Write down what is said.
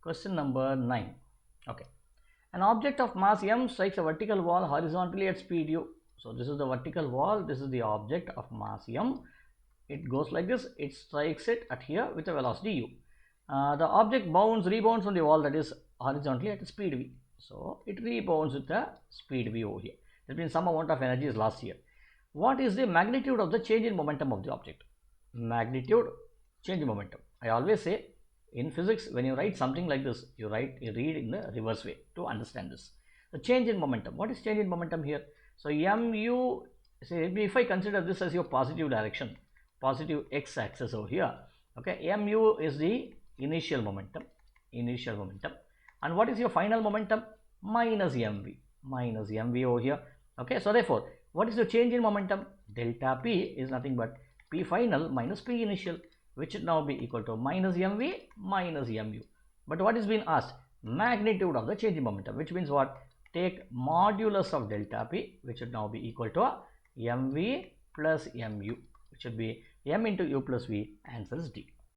Question number 9. Okay. An object of mass m strikes a vertical wall horizontally at speed u. So this is the vertical wall, this is the object of mass m. It goes like this, it strikes it at here with a velocity u. The object rebounds on the wall, that is horizontally at speed v. So it rebounds with a speed v over here. That means some amount of energy is lost here. What is the magnitude of the change in momentum of the object? Magnitude, change in momentum. I always say in physics, when you write something like this, you read in the reverse way to understand this. The change in momentum. What is change in momentum here? So mu, say if I consider this as your positive direction, positive x-axis over here, okay, mu is the initial momentum, and what is your final momentum? Minus mv over here. Okay, so therefore, what is the change in momentum? Delta p is nothing but p final minus p initial, which should now be equal to minus mv minus mu. But what is being asked? Magnitude of the change in momentum, which means what? Take modulus of delta p, which should now be equal to mv plus mu, which should be m into u plus v. Answer is D.